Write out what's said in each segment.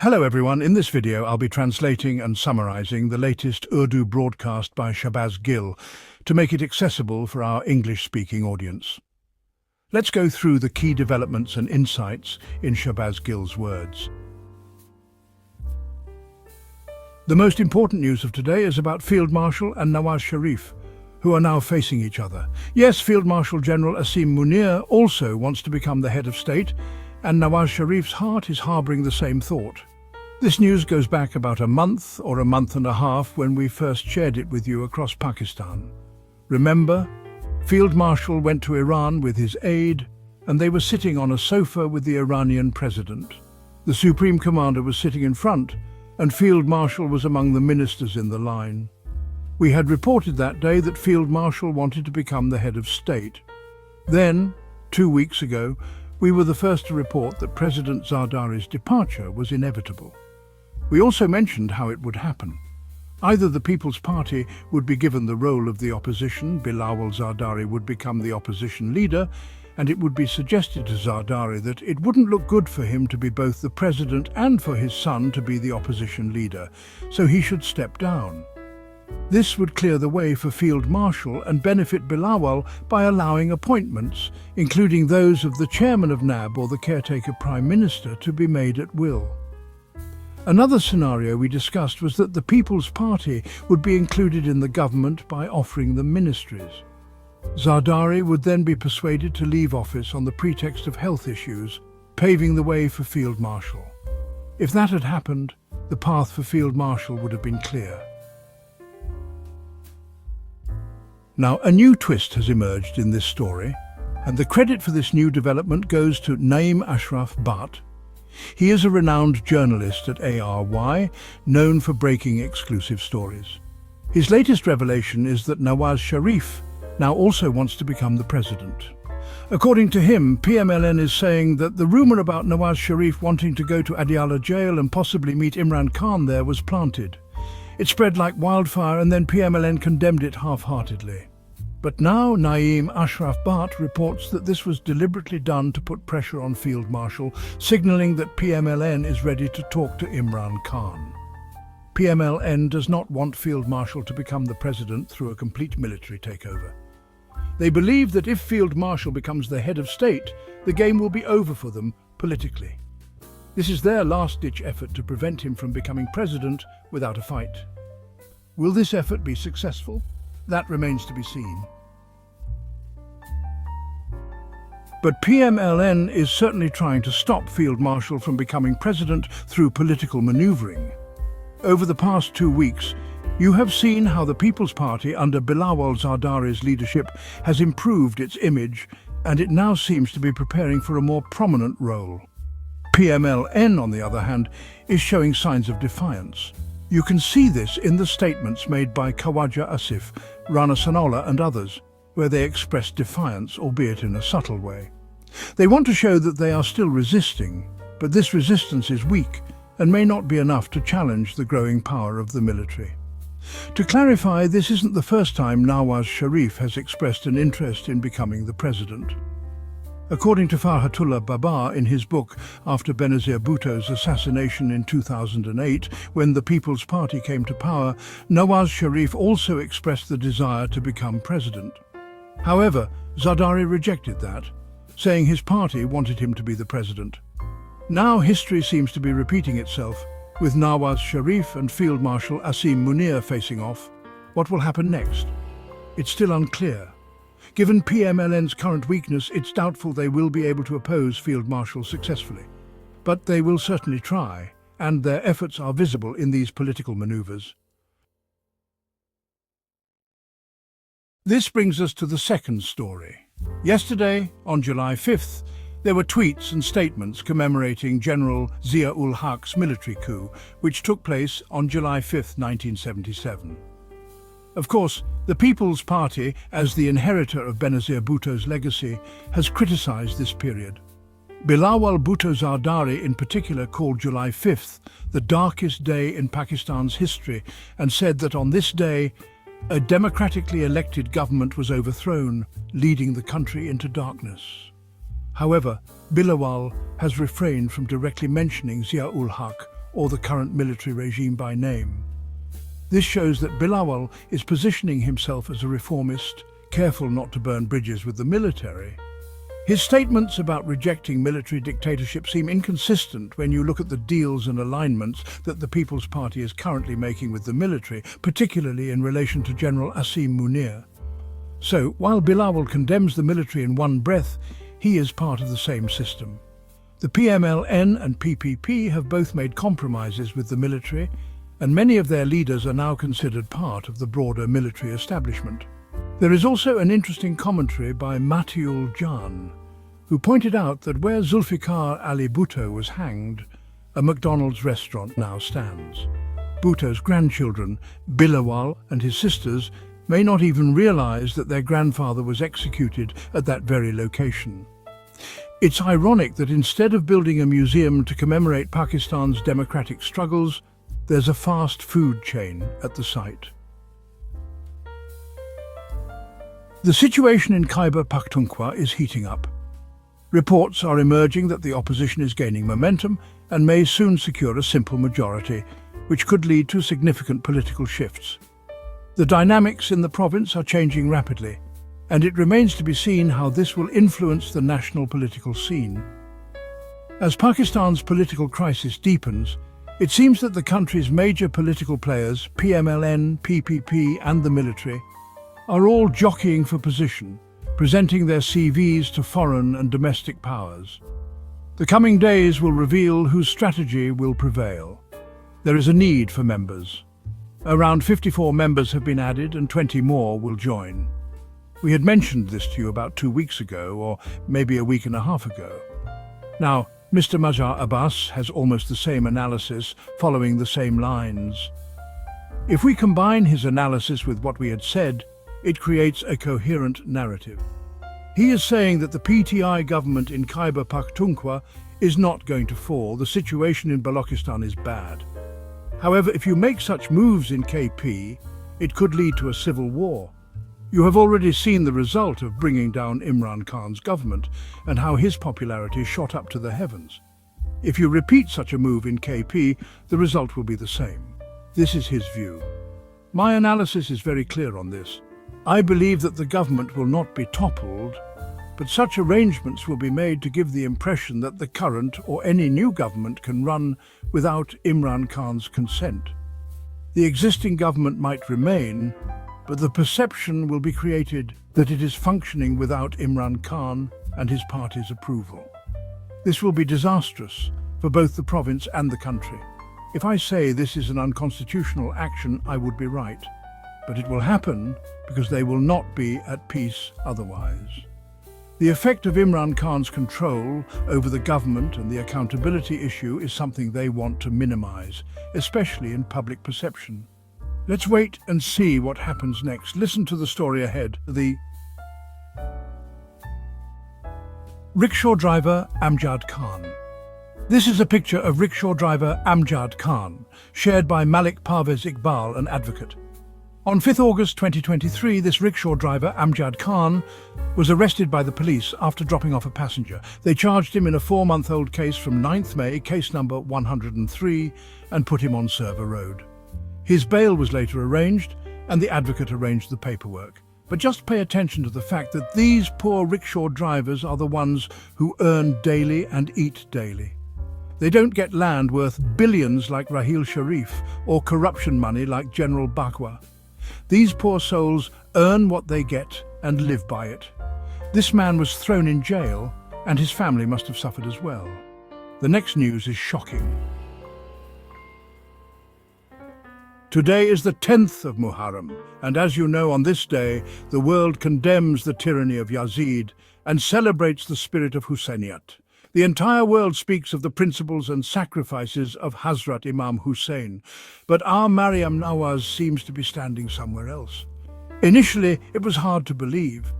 Hello everyone, in this video I'll be translating and summarizing the latest Urdu broadcast by Shahbaz Gill to make it accessible for our English-speaking audience. Let's go through the key developments and insights in Shahbaz Gill's words. The most important news of today is about Field Marshal and Nawaz Sharif, who are now facing each other. Yes, Field Marshal General Asim Munir also wants to become the head of state, and Nawaz Sharif's heart is harboring the same thought. This news goes back about a month or a month and a half when we first shared it with you across Pakistan. Remember, Field Marshal went to Iran with his aide, and they were sitting on a sofa with the Iranian president. The Supreme Commander was sitting in front, and Field Marshal was among the ministers in the line. We had reported that day that Field Marshal wanted to become the head of state. Then, 2 weeks ago, we were the first to report that President Zardari's departure was inevitable. We also mentioned how it would happen. Either the People's Party would be given the role of the opposition, Bilawal Zardari would become the opposition leader, and it would be suggested to Zardari that it wouldn't look good for him to be both the president and for his son to be the opposition leader, so he should step down. This would clear the way for Field Marshal and benefit Bilawal by allowing appointments, including those of the chairman of NAB or the caretaker prime minister, to be made at will. Another scenario we discussed was that the People's Party would be included in the government by offering them ministries. Zardari would then be persuaded to leave office on the pretext of health issues, paving the way for Field Marshal. If that had happened, the path for Field Marshal would have been clear. Now, a new twist has emerged in this story, and the credit for this new development goes to Naeem Ashraf Bhatt. He is a renowned journalist at ARY, known for breaking exclusive stories. His latest revelation is that Nawaz Sharif now also wants to become the president. According to him, PMLN is saying that the rumor about Nawaz Sharif wanting to go to Adiala jail and possibly meet Imran Khan there was planted. It spread like wildfire and then PMLN condemned it half-heartedly. But now Naeem Ashraf Bhatt reports that this was deliberately done to put pressure on Field Marshal, signalling that PMLN is ready to talk to Imran Khan. PMLN does not want Field Marshal to become the president through a complete military takeover. They believe that if Field Marshal becomes the head of state, the game will be over for them politically. This is their last-ditch effort to prevent him from becoming president without a fight. Will this effort be successful? That remains to be seen. But PMLN is certainly trying to stop Field Marshal from becoming president through political maneuvering. Over the past 2 weeks, you have seen how the People's Party under Bilawal Zardari's leadership has improved its image, and it now seems to be preparing for a more prominent role. PMLN, on the other hand, is showing signs of defiance. You can see this in the statements made by Khawaja Asif, Rana Sanola and others, where they express defiance, albeit in a subtle way. They want to show that they are still resisting, but this resistance is weak and may not be enough to challenge the growing power of the military. To clarify, this isn't the first time Nawaz Sharif has expressed an interest in becoming the president. According to Farhatullah Baba in his book After Benazir Bhutto's assassination in 2008, when the People's Party came to power, Nawaz Sharif also expressed the desire to become president. However, Zardari rejected that, saying his party wanted him to be the president. Now history seems to be repeating itself, with Nawaz Sharif and Field Marshal Asim Munir facing off. What will happen next? It's still unclear. Given PMLN's current weakness, it's doubtful they will be able to oppose Field Marshal successfully. But they will certainly try, and their efforts are visible in these political maneuvers. This brings us to the second story. Yesterday, on July 5th, there were tweets and statements commemorating General Zia-ul-Haq's military coup, which took place on July 5th, 1977. Of course, the People's Party, as the inheritor of Benazir Bhutto's legacy, has criticized this period. Bilawal Bhutto Zardari in particular called July 5th the darkest day in Pakistan's history and said that on this day, a democratically elected government was overthrown, leading the country into darkness. However, Bilawal has refrained from directly mentioning Zia-ul-Haq or the current military regime by name. This shows that Bilawal is positioning himself as a reformist, careful not to burn bridges with the military. His statements about rejecting military dictatorship seem inconsistent when you look at the deals and alignments that the People's Party is currently making with the military, particularly in relation to General Asim Munir. So, while Bilawal condemns the military in one breath, he is part of the same system. The PMLN and PPP have both made compromises with the military, and many of their leaders are now considered part of the broader military establishment. There is also an interesting commentary by Matiul Jan, who pointed out that where Zulfikar Ali Bhutto was hanged, a McDonald's restaurant now stands. Bhutto's grandchildren, Bilawal and his sisters, may not even realize that their grandfather was executed at that very location. It's ironic that instead of building a museum to commemorate Pakistan's democratic struggles, there's a fast food chain at the site. The situation in Khyber Pakhtunkhwa is heating up. Reports are emerging that the opposition is gaining momentum and may soon secure a simple majority, which could lead to significant political shifts. The dynamics in the province are changing rapidly, and it remains to be seen how this will influence the national political scene. As Pakistan's political crisis deepens, it seems that the country's major political players, PMLN, PPP and the military, are all jockeying for position, presenting their CVs to foreign and domestic powers. The coming days will reveal whose strategy will prevail. There is a need for members. Around 54 members have been added and 20 more will join. We had mentioned this to you about 2 weeks ago, or maybe a week and a half ago. Now, Mr. Mazhar Abbas has almost the same analysis, following the same lines. If we combine his analysis with what we had said, it creates a coherent narrative. He is saying that the PTI government in Khyber Pakhtunkhwa is not going to fall. The situation in Balochistan is bad. However, if you make such moves in KP, it could lead to a civil war. You have already seen the result of bringing down Imran Khan's government and how his popularity shot up to the heavens. If you repeat such a move in KP, the result will be the same. This is his view. My analysis is very clear on this. I believe that the government will not be toppled, but such arrangements will be made to give the impression that the current or any new government can run without Imran Khan's consent. The existing government might remain, but the perception will be created that it is functioning without Imran Khan and his party's approval. This will be disastrous for both the province and the country. If I say this is an unconstitutional action, I would be right. But it will happen because they will not be at peace otherwise. The effect of Imran Khan's control over the government and the accountability issue is something they want to minimize, especially in public perception. Let's wait and see what happens next. Listen to the story ahead. The rickshaw driver Amjad Khan. This is a picture of rickshaw driver Amjad Khan, shared by Malik Parvez Iqbal, an advocate. On 5 August 2023, this rickshaw driver, Amjad Khan, was arrested by the police after dropping off a passenger. They charged him in a 4-month-old case from 9th May, case number 103, and put him on Server Road. His bail was later arranged, and the advocate arranged the paperwork. But just pay attention to the fact that these poor rickshaw drivers are the ones who earn daily and eat daily. They don't get land worth billions like Rahil Sharif or corruption money like General Bakwa. These poor souls earn what they get and live by it. This man was thrown in jail, and his family must have suffered as well. The next news is shocking. Today is the 10th of Muharram, and as you know, on this day, the world condemns the tyranny of Yazid and celebrates the spirit of Hussainiyat. The entire world speaks of the principles and sacrifices of Hazrat Imam Hussein, but our Maryam Nawaz seems to be standing somewhere else. Initially, it was hard to believe,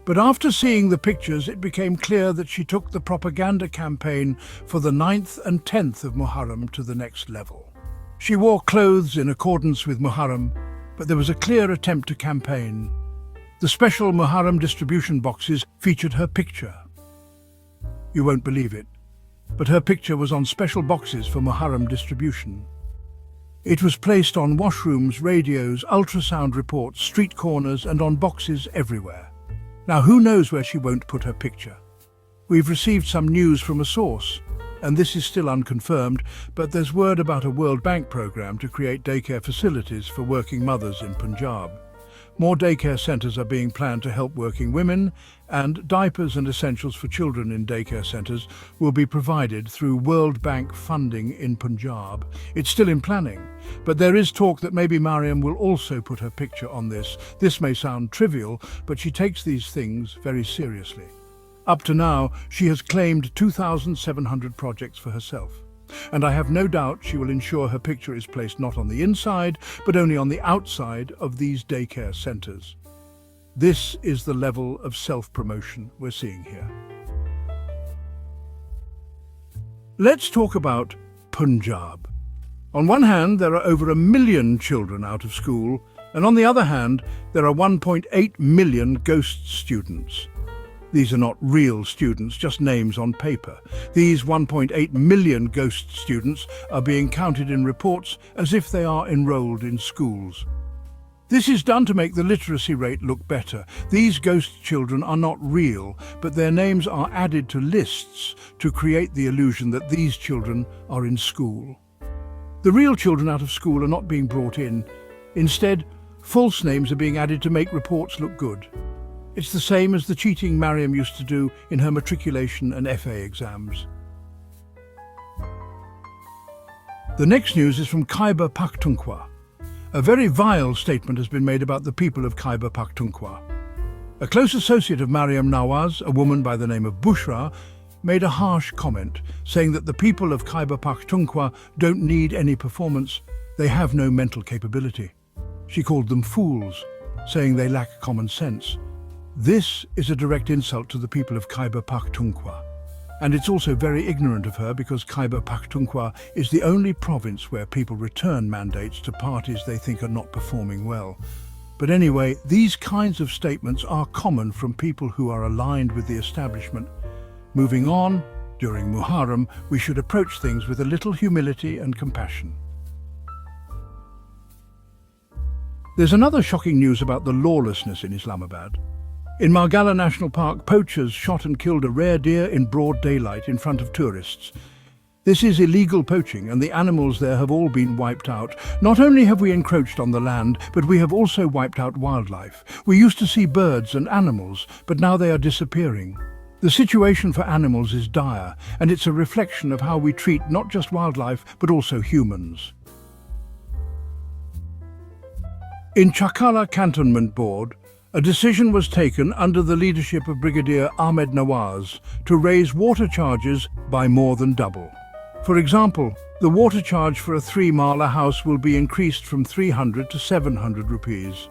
but after seeing the pictures, it became clear that she took the propaganda campaign for the 9th and 10th of Muharram to the next level. She wore clothes in accordance with Muharram, but there was a clear attempt to campaign. The special Muharram distribution boxes featured her picture. You won't believe it, but her picture was on special boxes for Muharram distribution. It was placed on washrooms, radios, ultrasound reports, street corners, and on boxes everywhere. Now, who knows where she won't put her picture? We've received some news from a source, and this is still unconfirmed, but there's word about a World Bank program to create daycare facilities for working mothers in Punjab. More daycare centres are being planned to help working women, and diapers and essentials for children in daycare centres will be provided through World Bank funding in Punjab. It's still in planning, but there is talk that maybe Mariam will also put her picture on this. This may sound trivial, but she takes these things very seriously. Up to now, she has claimed 2,700 projects for herself. And I have no doubt she will ensure her picture is placed not on the inside, but only on the outside of these daycare centres. This is the level of self-promotion we're seeing here. Let's talk about Punjab. On one hand, there are over 1 million children out of school, and on the other hand, there are 1.8 million ghost students. These are not real students, just names on paper. These 1.8 million ghost students are being counted in reports as if they are enrolled in schools. This is done to make the literacy rate look better. These ghost children are not real, but their names are added to lists to create the illusion that these children are in school. The real children out of school are not being brought in. Instead, false names are being added to make reports look good. It's the same as the cheating Mariam used to do in her matriculation and FA exams. The next news is from Khyber Pakhtunkhwa. A very vile statement has been made about the people of Khyber Pakhtunkhwa. A close associate of Mariam, Nawaz, a woman by the name of Bushra, made a harsh comment, saying that the people of Khyber Pakhtunkhwa don't need any performance, they have no mental capability. She called them fools, saying they lack common sense. This is a direct insult to the people of Khyber Pakhtunkhwa. And it's also very ignorant of her because Khyber Pakhtunkhwa is the only province where people return mandates to parties they think are not performing well. But anyway, these kinds of statements are common from people who are aligned with the establishment. Moving on, during Muharram, we should approach things with a little humility and compassion. There's another shocking news about the lawlessness in Islamabad. In Margalla National Park, poachers shot and killed a rare deer in broad daylight in front of tourists. This is illegal poaching, and the animals there have all been wiped out. Not only have we encroached on the land, but we have also wiped out wildlife. We used to see birds and animals, but now they are disappearing. The situation for animals is dire, and it's a reflection of how we treat not just wildlife, but also humans. In Chakala Cantonment Board, a decision was taken under the leadership of Brigadier Ahmed Nawaz to raise water charges by more than double. For example, the water charge for a 3-mala house will be increased from 300 to 700 rupees.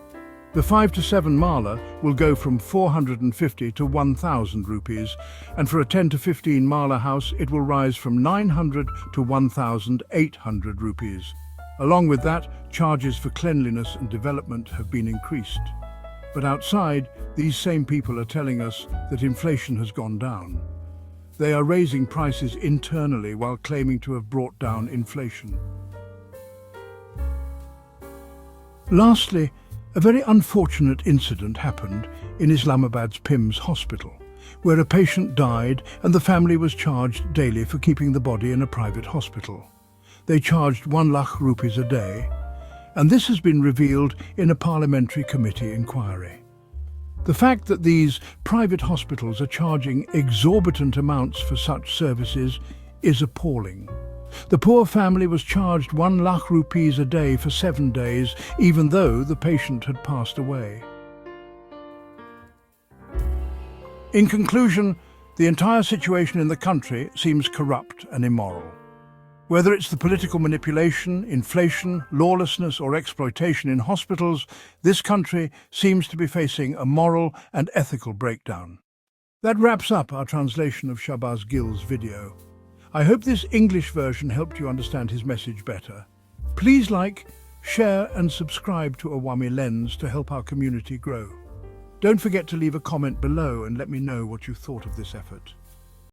The 5 to 7 mala will go from 450 to 1,000 rupees, and for a 10 to 15 mala house it will rise from 900 to 1,800 rupees. Along with that, charges for cleanliness and development have been increased. But outside, these same people are telling us that inflation has gone down. They are raising prices internally while claiming to have brought down inflation. Lastly, a very unfortunate incident happened in Islamabad's PIMS hospital, where a patient died and the family was charged daily for keeping the body in a private hospital. They charged 1 lakh rupees a day, and this has been revealed in a parliamentary committee inquiry. The fact that these private hospitals are charging exorbitant amounts for such services is appalling. The poor family was charged 1 lakh rupees a day for 7 days, even though the patient had passed away. In conclusion, the entire situation in the country seems corrupt and immoral. Whether it's the political manipulation, inflation, lawlessness or exploitation in hospitals, this country seems to be facing a moral and ethical breakdown. That wraps up our translation of Shahbaz Gill's video. I hope this English version helped you understand his message better. Please like, share and subscribe to Awami Lens to help our community grow. Don't forget to leave a comment below and let me know what you thought of this effort.